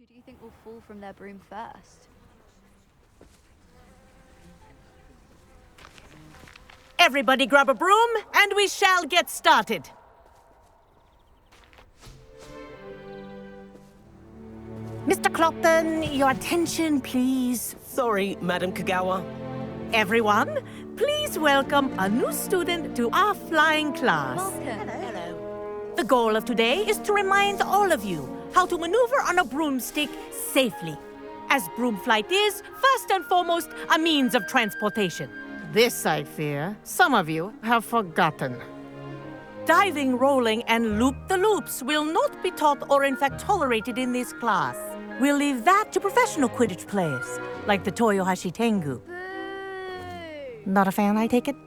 Who do you think will fall from their broom first? Everybody grab a broom, and we shall get started. Mr. Clopton, your attention, please. Sorry, Madam Kagawa. Everyone, please welcome a new student to our flying class. Welcome. Hello. The goal of today is to remind all of you how to maneuver on a broomstick safely, as broom flight is, first and foremost, a means of transportation. This, I fear, some of you have forgotten. Diving, rolling, and loop-the-loops will not be taught or in fact tolerated in this class. We'll leave that to professional Quidditch players, like the Toyohashi Tengu. Boo! Not a fan, I take it?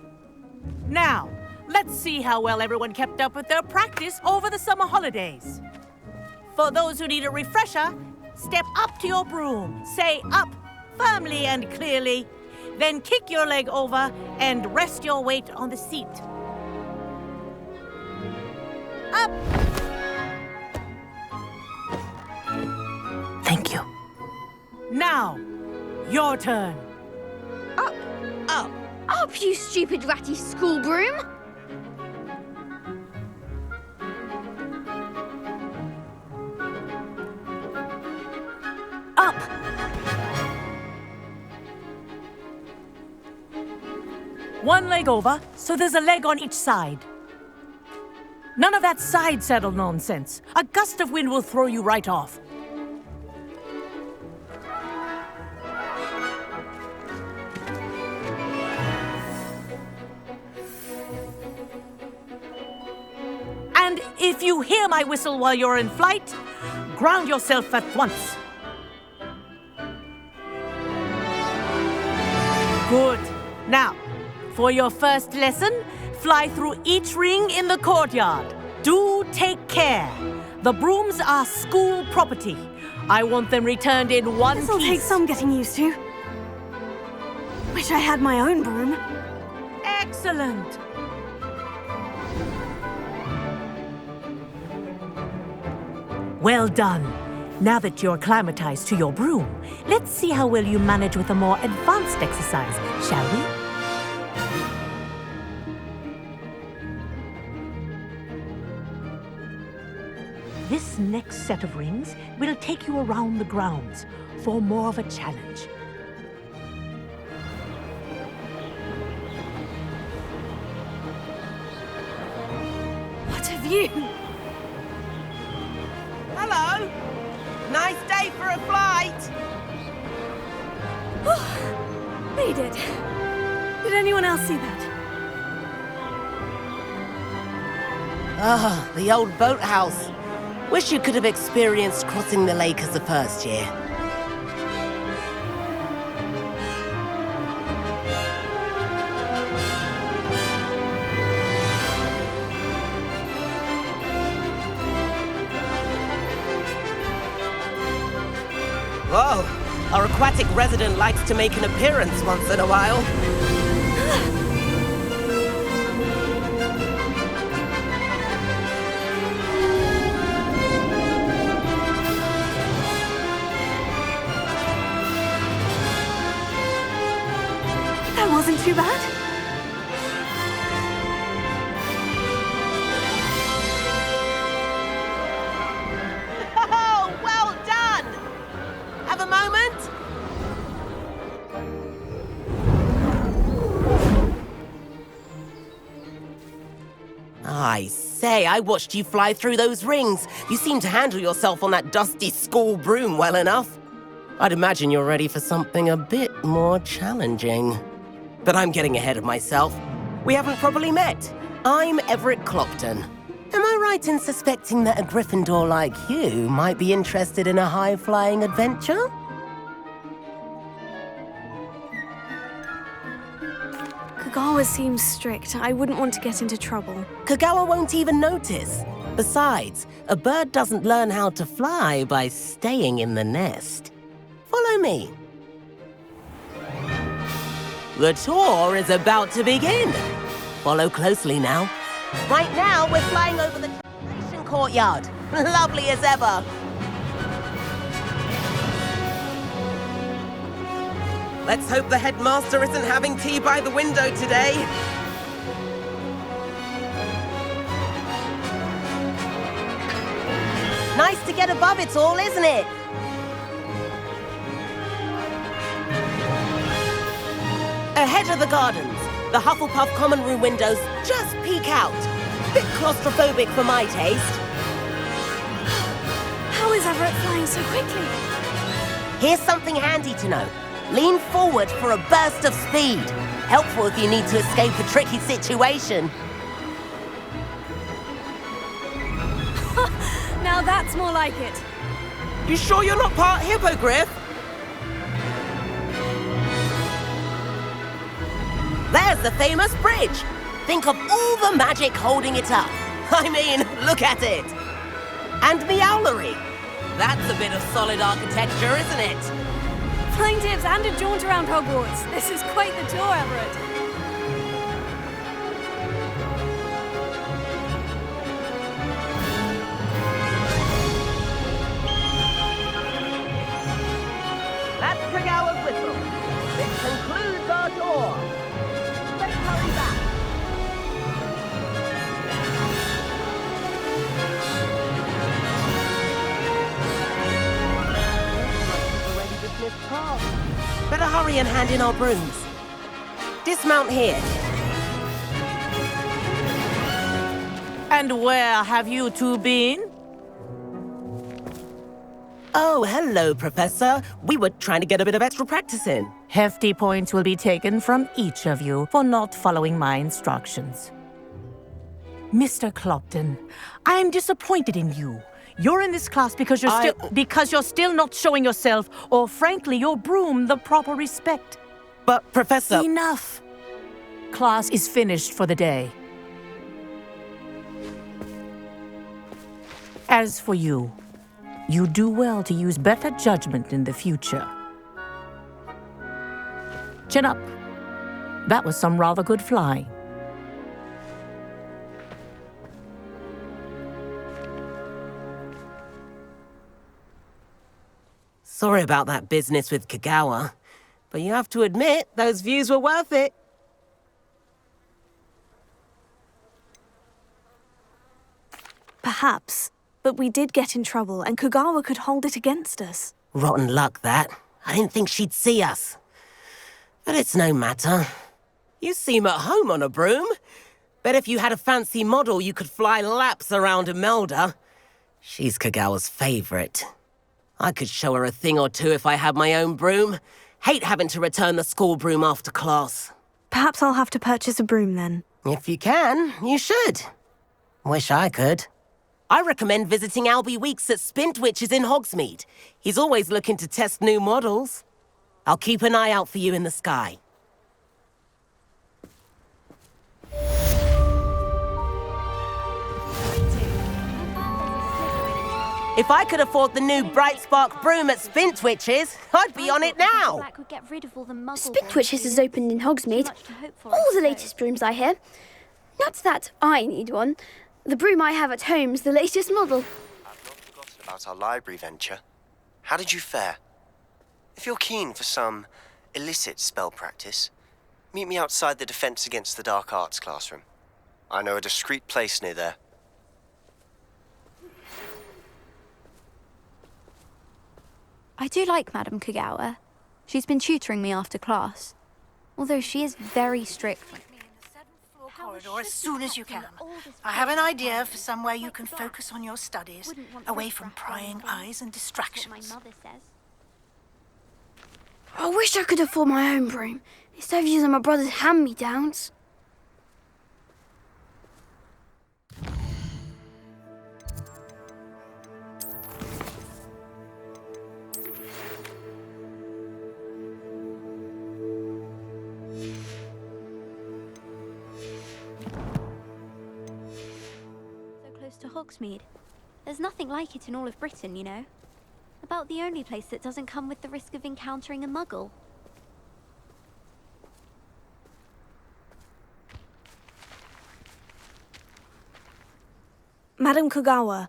Now, let's see how well everyone kept up with their practice over the summer holidays. For those who need a refresher, step up to your broom, say up firmly and clearly, then kick your leg over and rest your weight on the seat. Up! Thank you. Now, your turn. Up! Up! Up, you stupid ratty school broom! Up! One leg over, so there's a leg on each side. None of that side saddle nonsense. A gust of wind will throw you right off. And if you hear my whistle while you're in flight, ground yourself at once. Good. Now, for your first lesson, fly through each ring in the courtyard. Do take care. The brooms are school property. I want them returned in one piece. This'll take some getting used to. Wish I had my own broom. Excellent. Well done. Now that you're acclimatized to your broom, let's see how well you manage with a more advanced exercise, shall we? This next set of rings will take you around the grounds for more of a challenge. What have you? Hello! Nice day for a flight! They did. Did anyone else see that? Ah, the old boathouse. Wish you could have experienced crossing the lake as a first year. Whoa, our aquatic resident likes to make an appearance once in a while. That wasn't too bad. Oh, well done! Have a moment? I say, I watched you fly through those rings. You seem to handle yourself on that dusty school broom well enough. I'd imagine you're ready for something a bit more challenging. But I'm getting ahead of myself. We haven't properly met. I'm Everett Clopton. Am I right in suspecting that a Gryffindor like you might be interested in a high-flying adventure? Kagawa seems strict. I wouldn't want to get into trouble. Kagawa won't even notice. Besides, a bird doesn't learn how to fly by staying in the nest. Follow me. The tour is about to begin. Follow closely now. Right now, we're flying over the translation courtyard. Lovely as ever. Let's hope the headmaster isn't having tea by the window today. Nice to get above it all, isn't it? Ahead of the gardens, the Hufflepuff common room windows just peek out. Bit claustrophobic for my taste. How is Everett flying so quickly? Here's something handy to know. Lean forward for a burst of speed. Helpful if you need to escape a tricky situation. Now that's more like it. You sure you're not part hippogriff? There's the famous bridge. Think of all the magic holding it up. I mean, look at it. And the owlery. That's a bit of solid architecture, isn't it? Flying tips and a jaunt around Hogwarts. This is quite the tour, Everett. That's Kagawa's whistle. This concludes our tour. Let's hurry back. Better hurry and hand in our brooms. Dismount here. And where have you two been? Oh, hello, Professor. We were trying to get a bit of extra practice in. Hefty points will be taken from each of you for not following my instructions. Mr. Clopton, I am disappointed in you. You're in this class because you're still not showing yourself, or frankly, your broom, the proper respect. But, Professor... Enough. Class is finished for the day. As for you, you do well to use better judgment in the future. Chin up. That was some rather good flying. Sorry about that business with Kagawa, but you have to admit, those views were worth it. Perhaps, but we did get in trouble and Kagawa could hold it against us. Rotten luck, that. I didn't think she'd see us. But it's no matter. You seem at home on a broom. Bet if you had a fancy model, you could fly laps around Imelda. She's Kagawa's favorite. I could show her a thing or two if I had my own broom. Hate having to return the school broom after class. Perhaps I'll have to purchase a broom then. If you can, you should. Wish I could. I recommend visiting Albie Weeks at Spintwitches in Hogsmeade. He's always looking to test new models. I'll keep an eye out for you in the sky. If I could afford the new Bright Spark broom at Spintwitches, I'd be on it now. Spintwitches has opened in Hogsmeade. All the latest brooms, I hear. Not that I need one. The broom I have at home's the latest model. I've not forgotten about our library venture. How did you fare? If you're keen for some illicit spell practice, meet me outside the Defense Against the Dark Arts classroom. I know a discreet place near there. I do like Madame Kagawa. She's been tutoring me after class. Although she is very strict. Corridor as soon as you can. I have an idea for somewhere you can focus on your studies, away from prying eyes and distractions. I wish I could afford my own broom, instead of using my brother's hand-me-downs. To Hogsmeade. There's nothing like it in all of Britain, you know. About the only place that doesn't come with the risk of encountering a muggle. Madame Kagawa,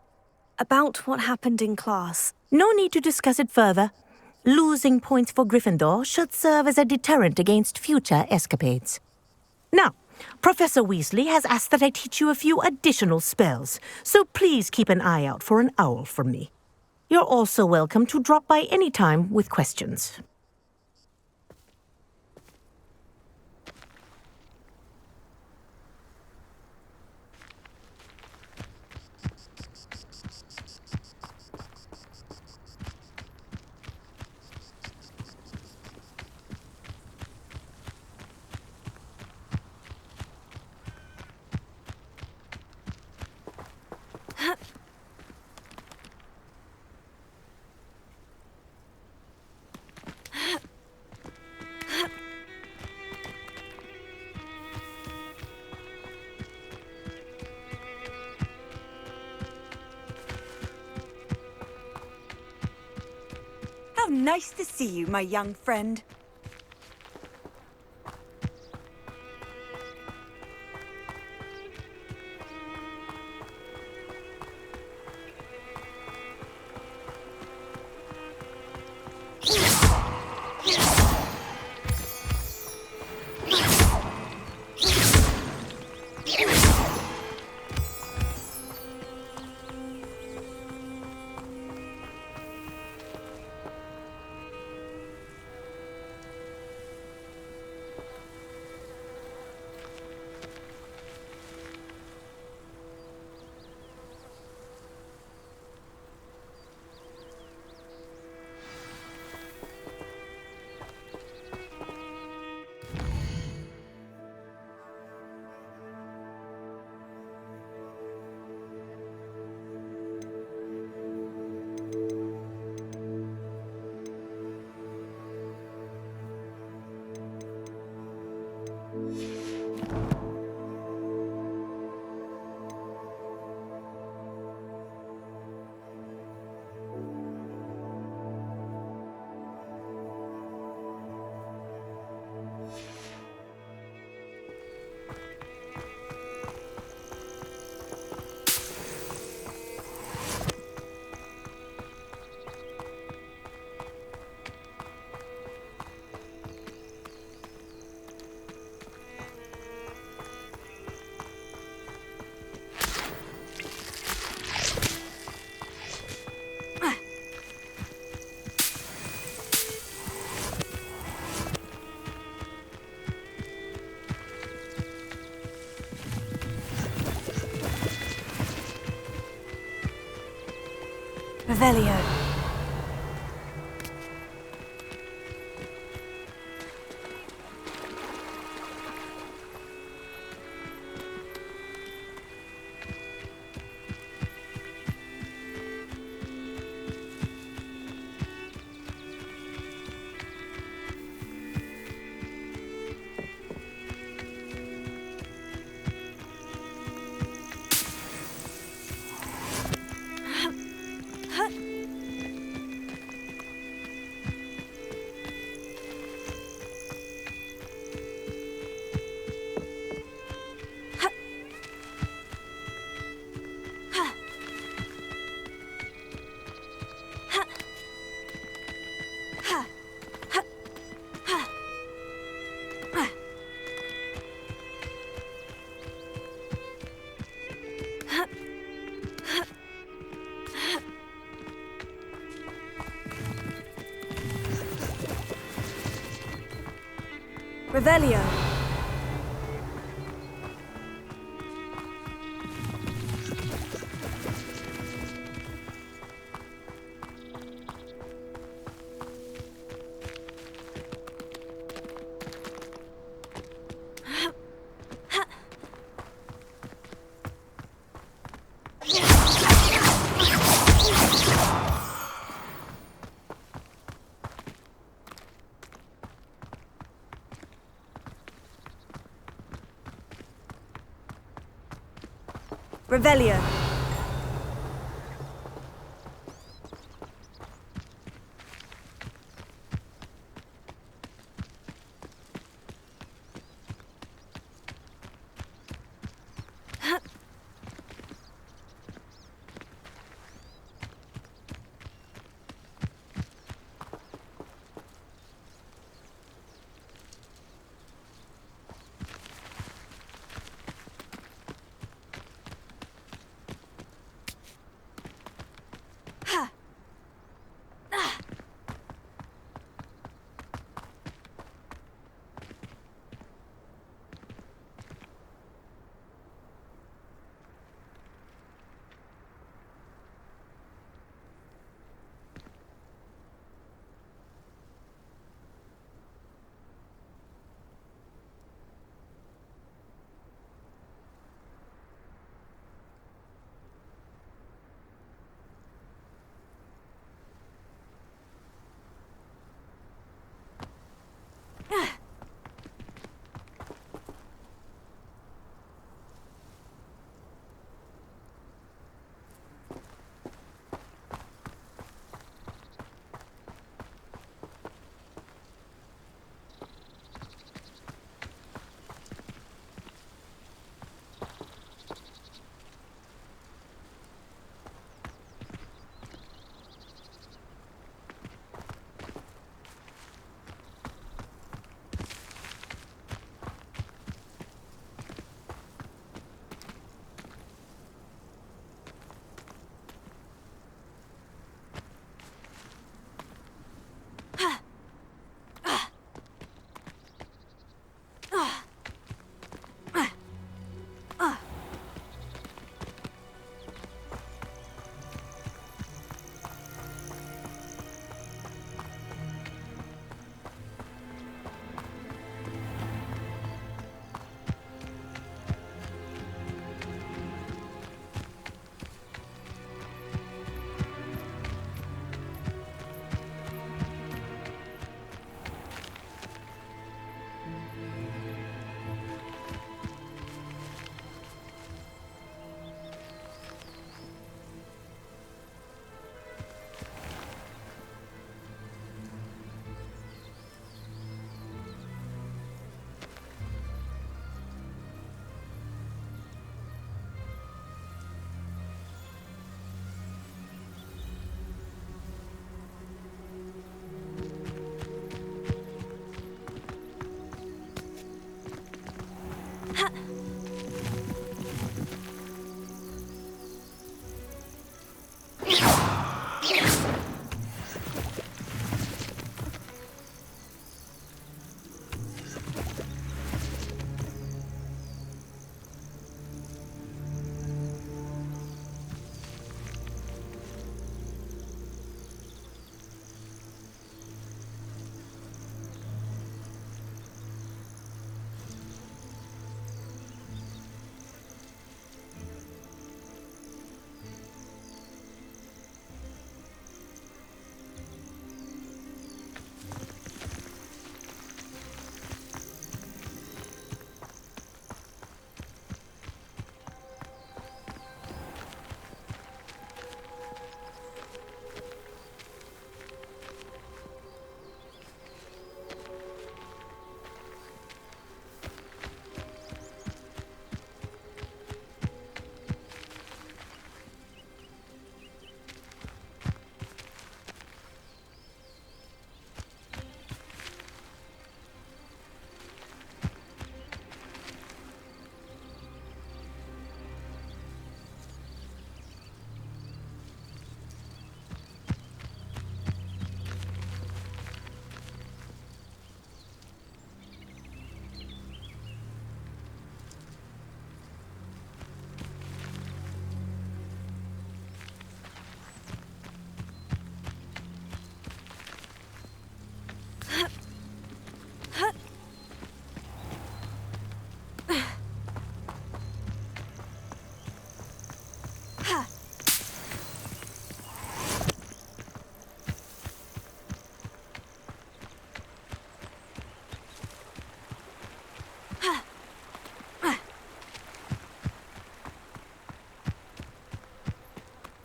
about what happened in class. No need to discuss it further. Losing points for Gryffindor should serve as a deterrent against future escapades. Now, Professor Weasley has asked that I teach you a few additional spells, so please keep an eye out for an owl from me. You're also welcome to drop by any time with questions. How nice to see you, my young friend. Revelio. Revelio. Revelio.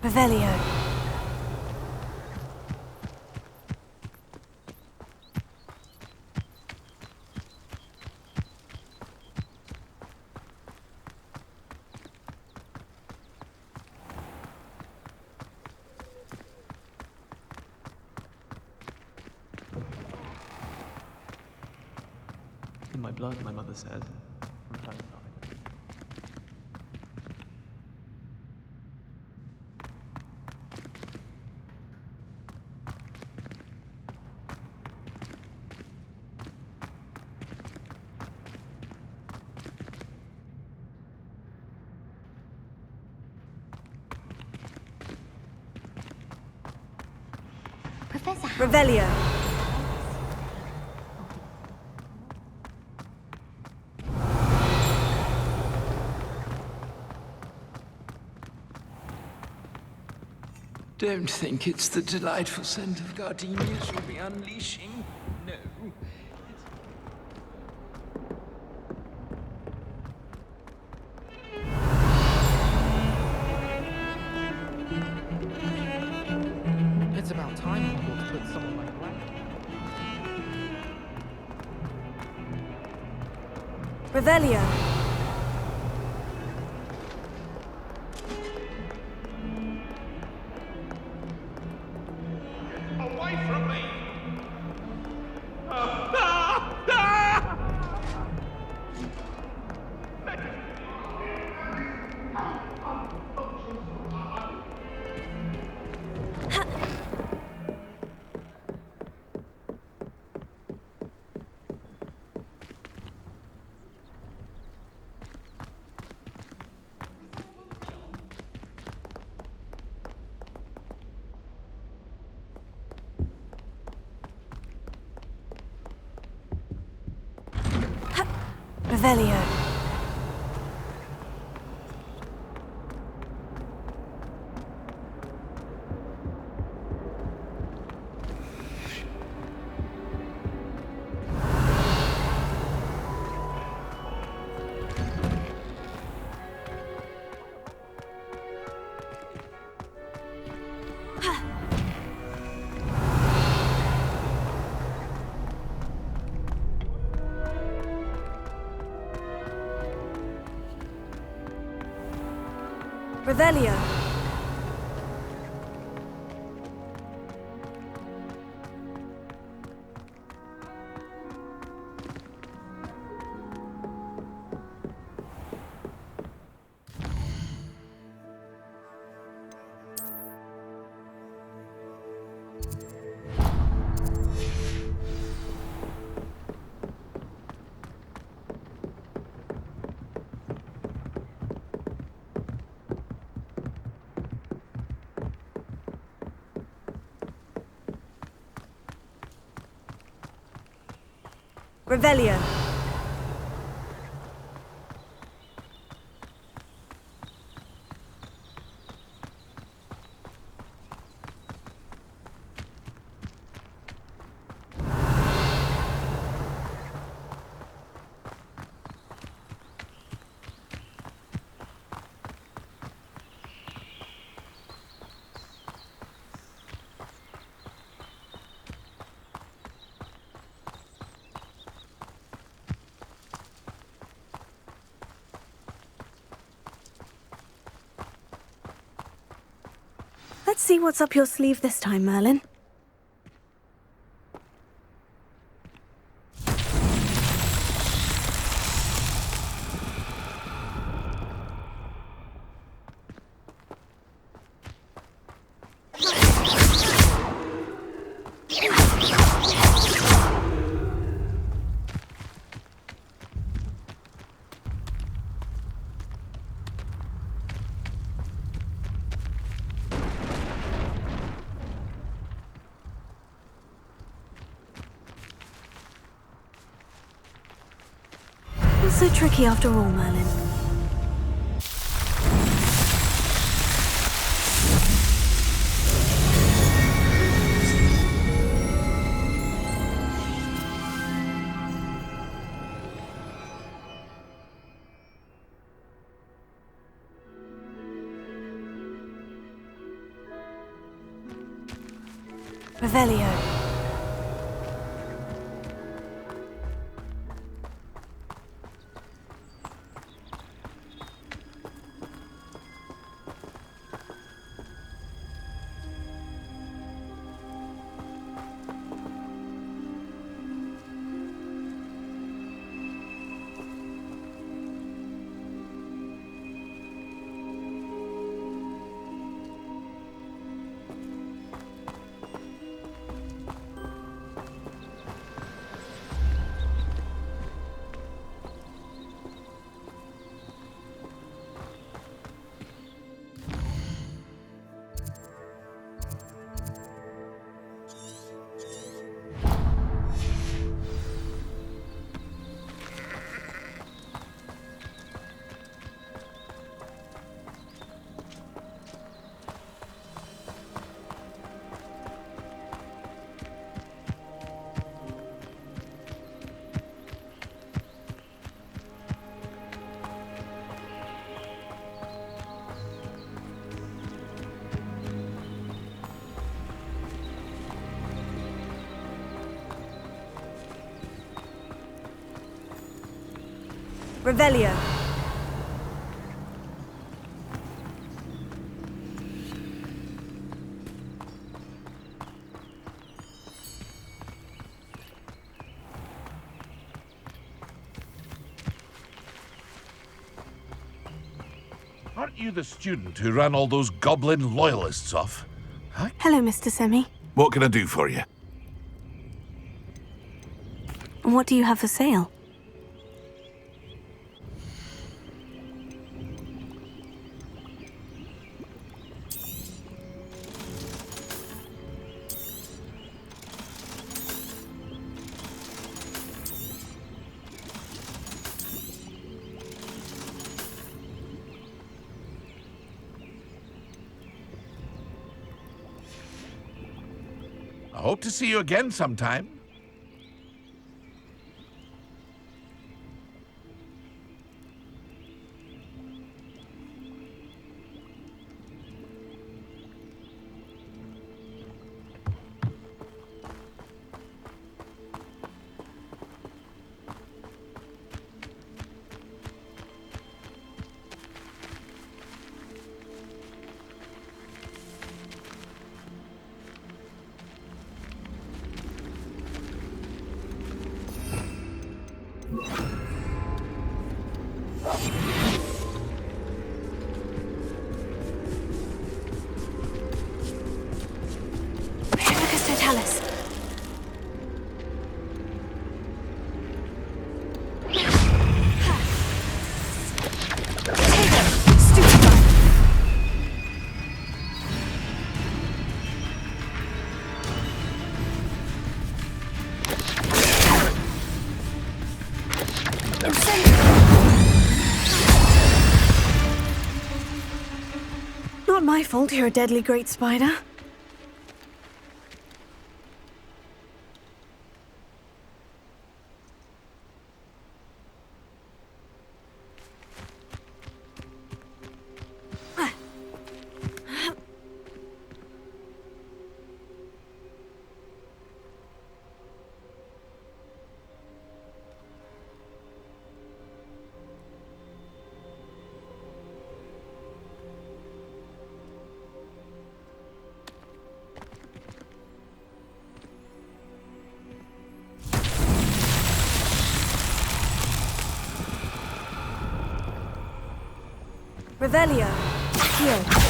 Revelio. In my blood, my mother said, from time to time. Professor Revelio. Don't think it's the delightful scent of gardenias you'll be unleashing. No. It's about time Hogwarts put someone like that. Revelio. Away from me! Revelio. Revelio. Revelio. Let's see what's up your sleeve this time, Merlin. Not so tricky after all, Merlin. Revelio. Revelio. Aren't you the student who ran all those goblin loyalists off? Huh? Hello, Mr. Semi. What can I do for you? What do you have for sale? I hope to see you again sometime. my fault you're a deadly great spider. Revelio. Accio.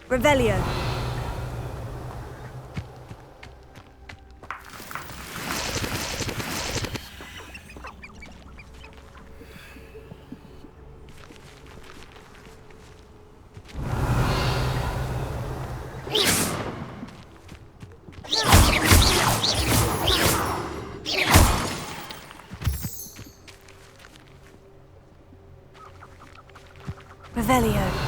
Revelio. Revelio.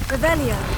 Revelio.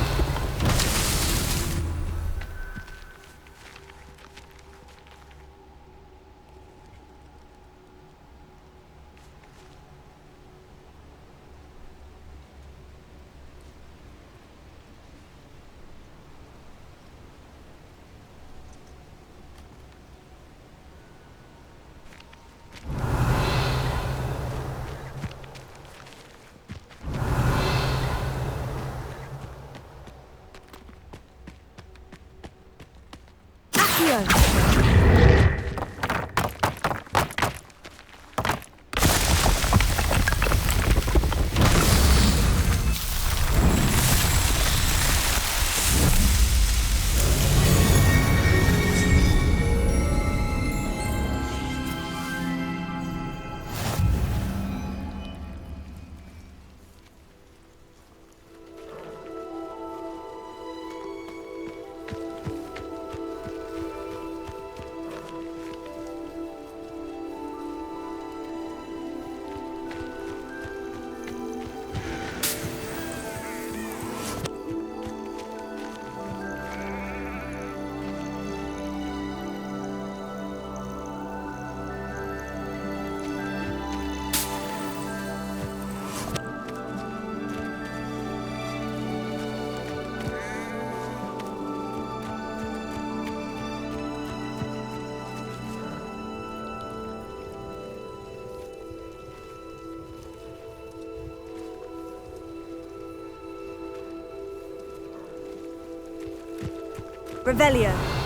Revelio.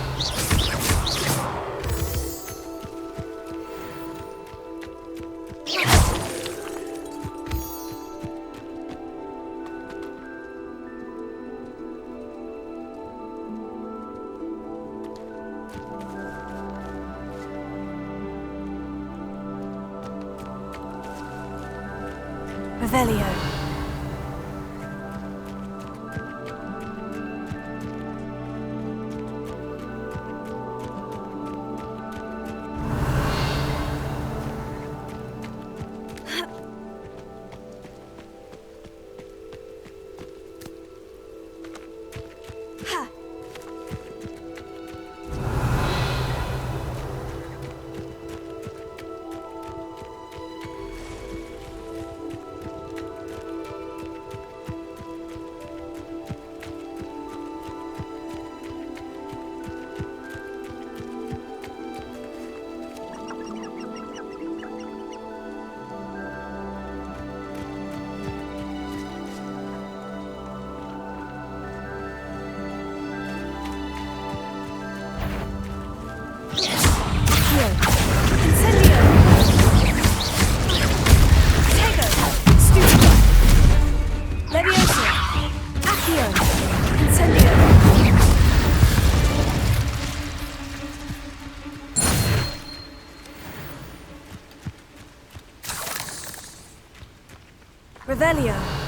Revelio. Revelio.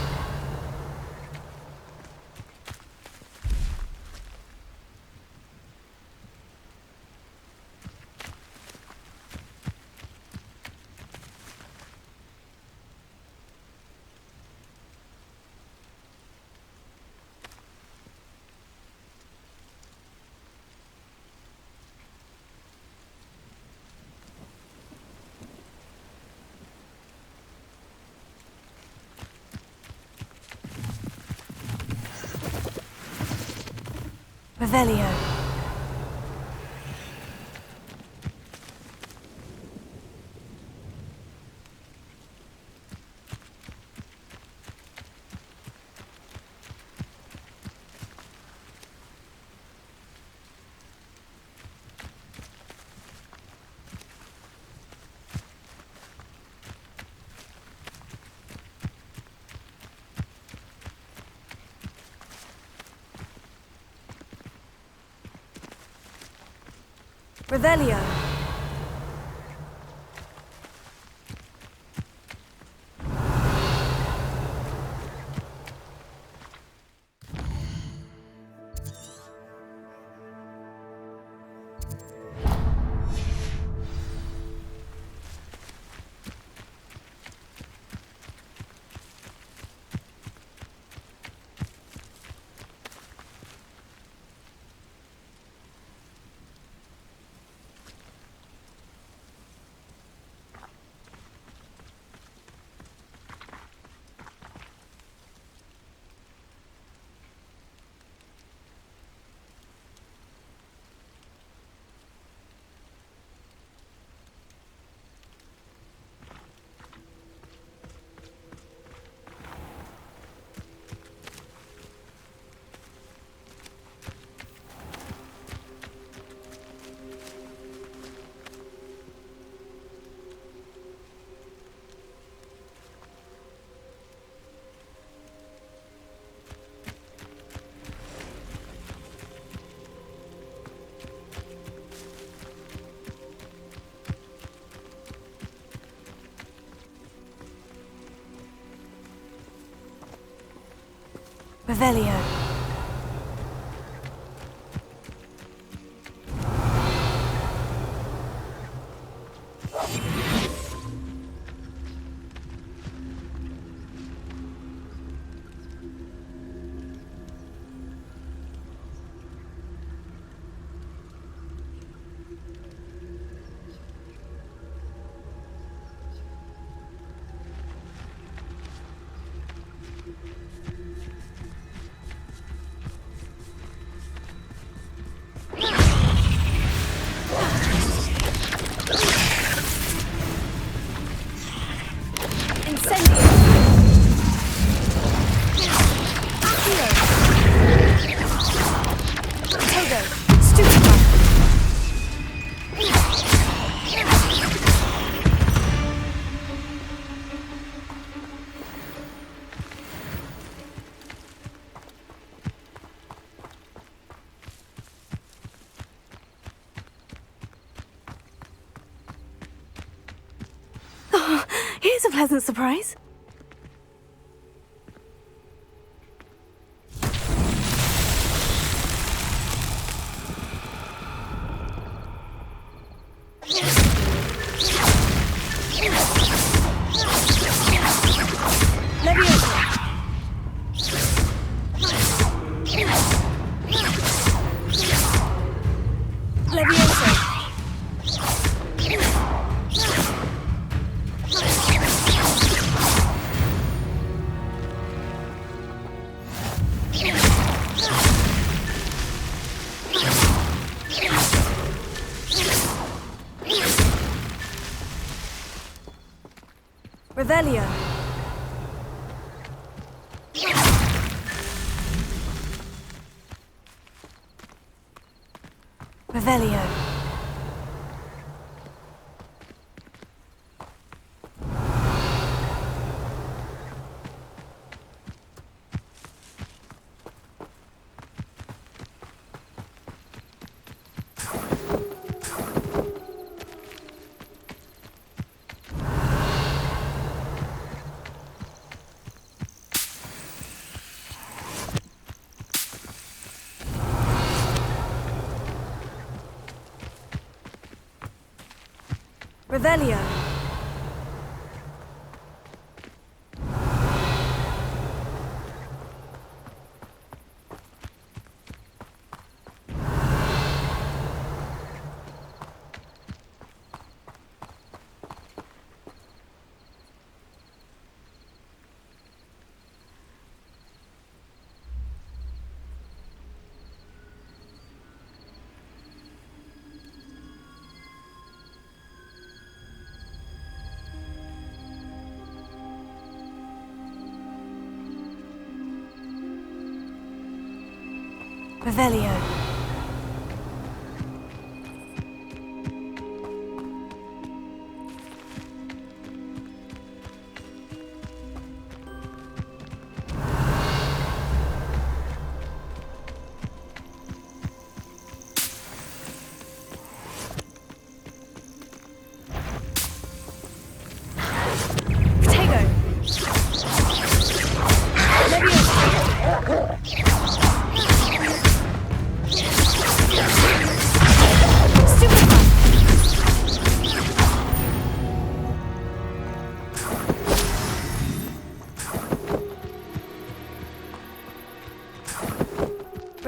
Revelio. Revelio. Revelio. Here's a pleasant surprise. Revelio. Revelio. Revelio. Revelio.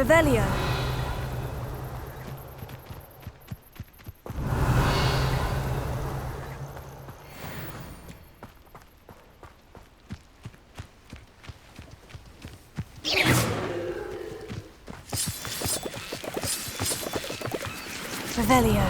Revelio. Revelio.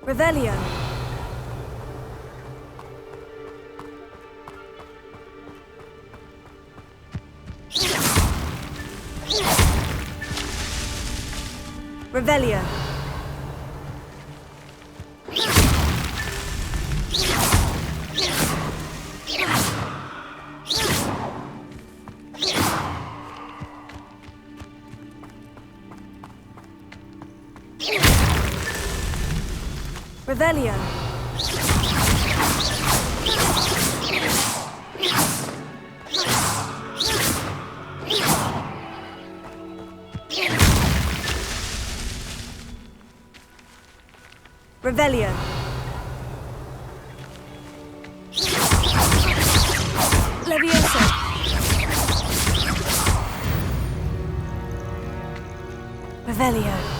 Revelio. Revelio. Revelio. Revelio. Levioso. Revelio.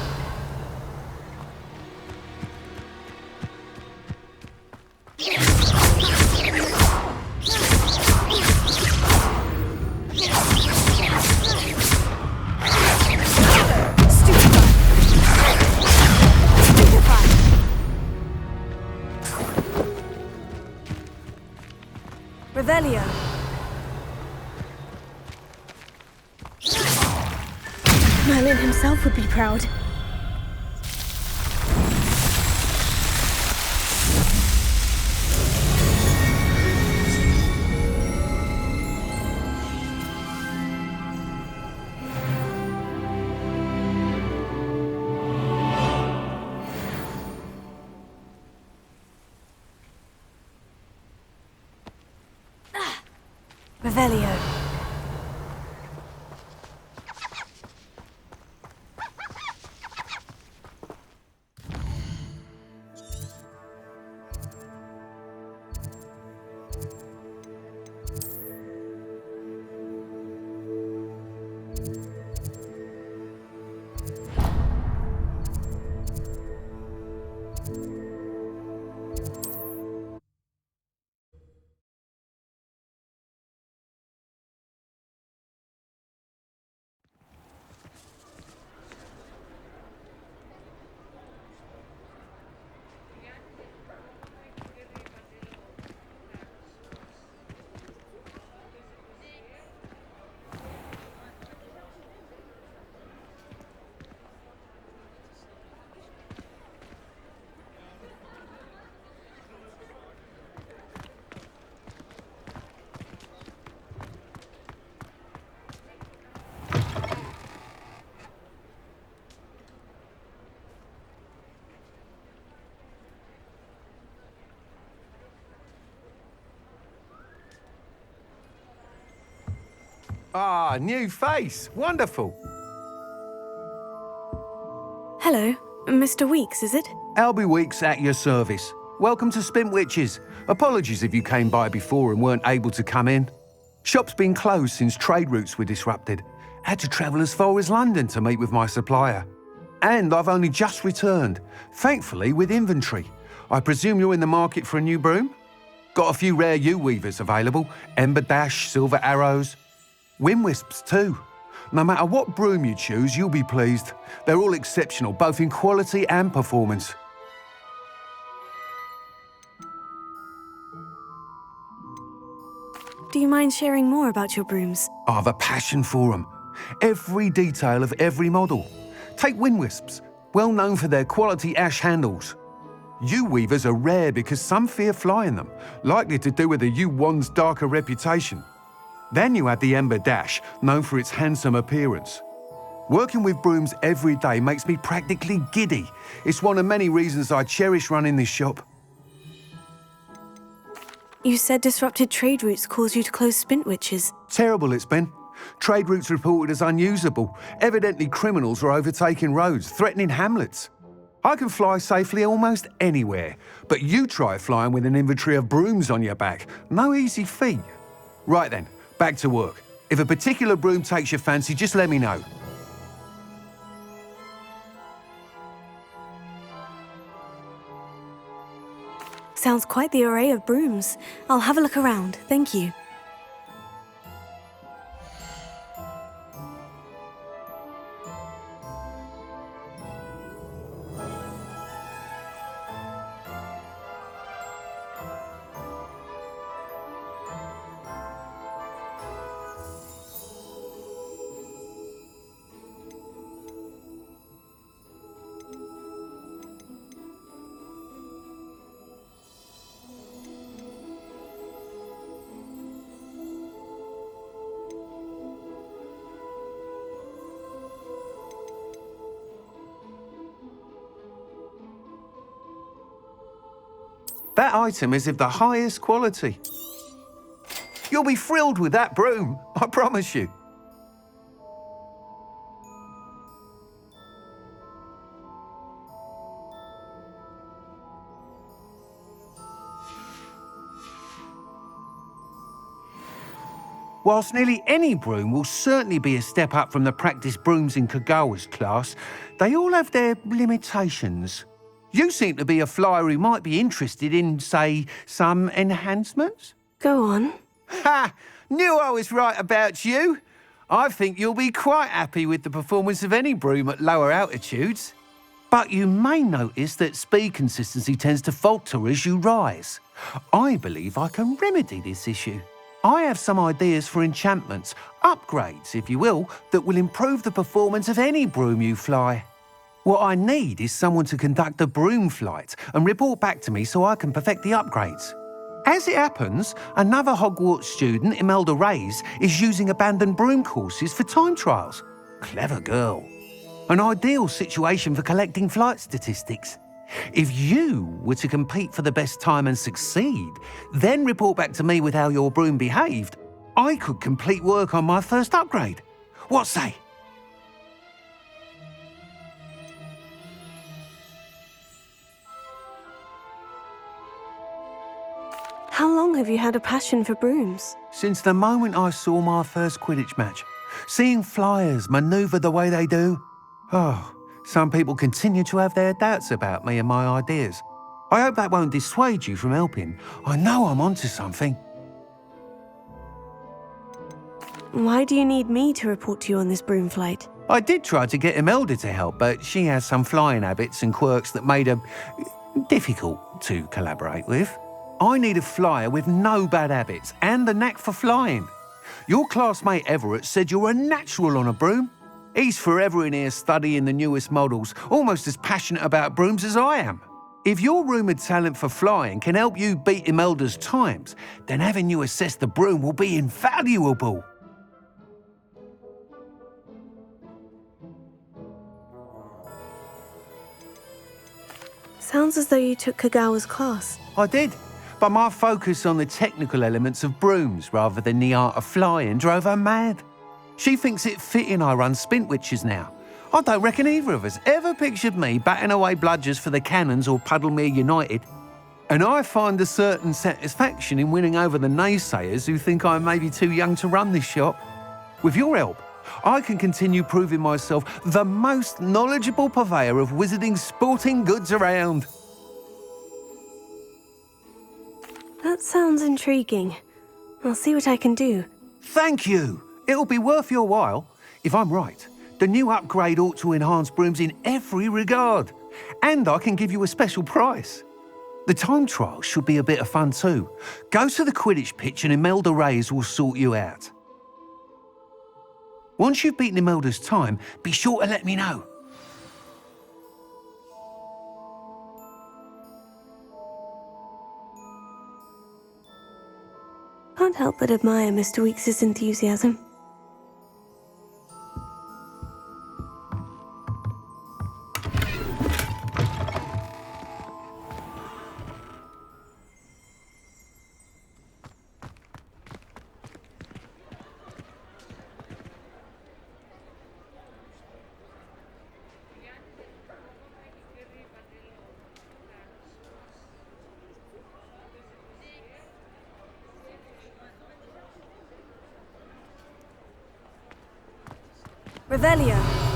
Revelio. Merlin himself would be proud. Revelio. Ah, new face. Wonderful. Hello, Mr. Weeks, is it? Albie Weeks at your service. Welcome to Spintwitches. Apologies if you came by before and weren't able to come in. Shop's been closed since trade routes were disrupted. Had to travel as far as London to meet with my supplier. And I've only just returned, thankfully with inventory. I presume you're in the market for a new broom? Got a few rare yew-weavers available, Ember Dash, Silver Arrows. Wind Wisps too. No matter what broom you choose, you'll be pleased. They're all exceptional, both in quality and performance. Do you mind sharing more about your brooms? I've a passion for them. Every detail of every model. Take Wind Wisps, well known for their quality ash handles. Yew weavers are rare because some fear flying them, likely to do with the yew wand's darker reputation. Then you have the Ember Dash, known for its handsome appearance. Working with brooms every day makes me practically giddy. It's one of many reasons I cherish running this shop. You said disrupted trade routes caused you to close Spintwitches. Terrible it's been. Trade routes reported as unusable. Evidently criminals are overtaking roads, threatening hamlets. I can fly safely almost anywhere, but you try flying with an inventory of brooms on your back. No easy feat. Right then, back to work. If a particular broom takes your fancy, just let me know. Sounds quite the array of brooms. I'll have a look around, thank you. That item is of the highest quality. You'll be thrilled with that broom, I promise you. Whilst nearly any broom will certainly be a step up from the practice brooms in Kagawa's class, they all have their limitations. You seem to be a flyer who might be interested in, say, some enhancements? Go on. Ha! Knew I was right about you. I think you'll be quite happy with the performance of any broom at lower altitudes. But you may notice that speed consistency tends to falter as you rise. I believe I can remedy this issue. I have some ideas for enchantments, upgrades, if you will, that will improve the performance of any broom you fly. What I need is someone to conduct a broom flight and report back to me so I can perfect the upgrades. As it happens, another Hogwarts student, Imelda Reyes, is using abandoned broom courses for time trials. Clever girl. An ideal situation for collecting flight statistics. If you were to compete for the best time and succeed, then report back to me with how your broom behaved, I could complete work on my first upgrade. What say? How long have you had a passion for brooms? Since the moment I saw my first Quidditch match. Seeing flyers manoeuvre the way they do. Oh, some people continue to have their doubts about me and my ideas. I hope that won't dissuade you from helping. I know I'm onto something. Why do you need me to report to you on this broom flight? I did try to get Imelda to help, but she has some flying habits and quirks that made her difficult to collaborate with. I need a flyer with no bad habits and the knack for flying. Your classmate Everett said you're a natural on a broom. He's forever in here studying the newest models, almost as passionate about brooms as I am. If your rumoured talent for flying can help you beat Imelda's times, then having you assess the broom will be invaluable. Sounds as though you took Kagawa's class. I did, but my focus on the technical elements of brooms rather than the art of flying drove her mad. She thinks it fitting I run Spintwitches now. I don't reckon either of us ever pictured me batting away bludgers for the Cannons or Puddlemere United. And I find a certain satisfaction in winning over the naysayers who think I may be too young to run this shop. With your help, I can continue proving myself the most knowledgeable purveyor of wizarding sporting goods around. That sounds intriguing. I'll see what I can do. Thank you. It'll be worth your while. If I'm right, the new upgrade ought to enhance brooms in every regard. And I can give you a special price. The time trial should be a bit of fun too. Go to the Quidditch pitch and Imelda Reyes will sort you out. Once you've beaten Imelda's time, be sure to let me know. Can't help but admire Mr. Weekes' enthusiasm. Revelio.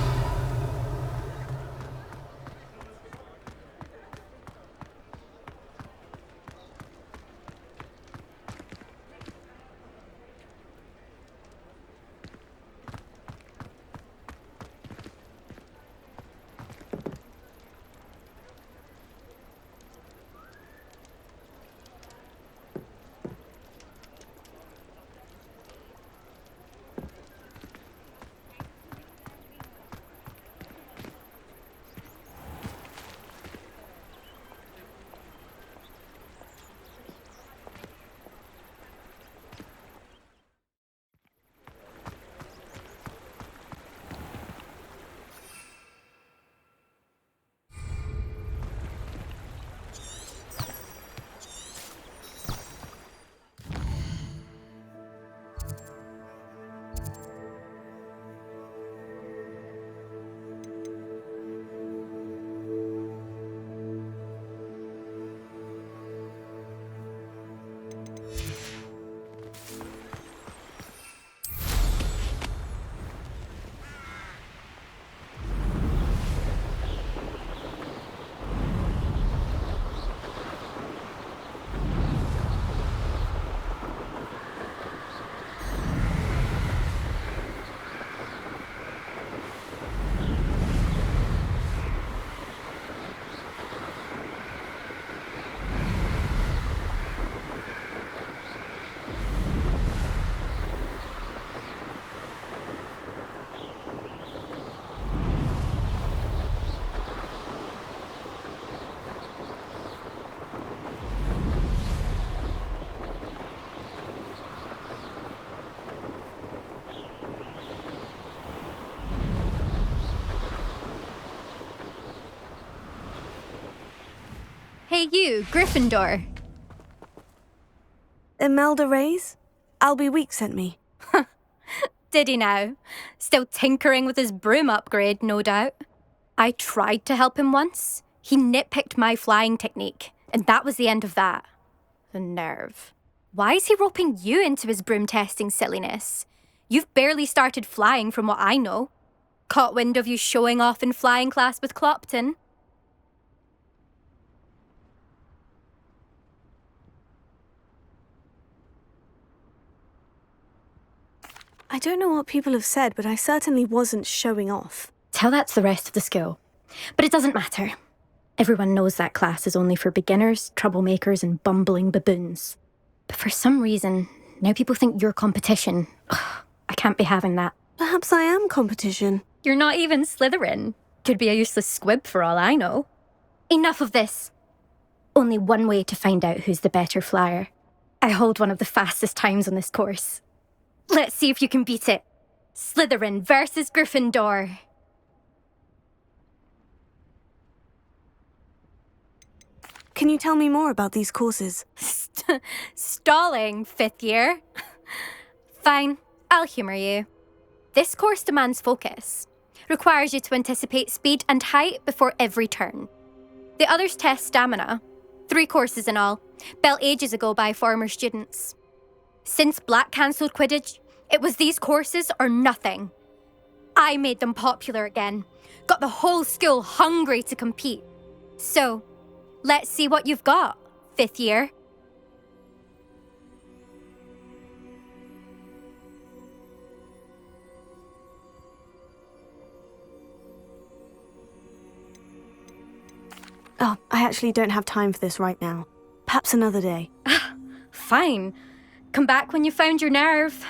Hey you, Gryffindor. Imelda Reyes? Albie Week sent me. Did he now? Still tinkering with his broom upgrade, no doubt. I tried to help him once. He nitpicked my flying technique, and that was the end of that. The nerve. Why is he roping you into his broom testing silliness? You've barely started flying from what I know. Caught wind of you showing off in flying class with Clopton. I don't know what people have said, but I certainly wasn't showing off. Tell that to the rest of the school. But it doesn't matter. Everyone knows that class is only for beginners, troublemakers, and bumbling baboons. But for some reason, now people think you're competition. Ugh, I can't be having that. Perhaps I am competition. You're not even Slytherin. Could be a useless squib for all I know. Enough of this. Only one way to find out who's the better flyer. I hold one of the fastest times on this course. Let's see if you can beat it. Slytherin versus Gryffindor. Can you tell me more about these courses? Stalling, 5th year. Fine, I'll humour you. This course demands focus. Requires you to anticipate speed and height before every turn. The others test stamina. 3 courses in all, built ages ago by former students. Since Black cancelled Quidditch, it was these courses or nothing. I made them popular again. Got the whole school hungry to compete. So, let's see what you've got, 5th year. Oh, I actually don't have time for this right now. Perhaps another day. Fine. Come back when you found your nerve.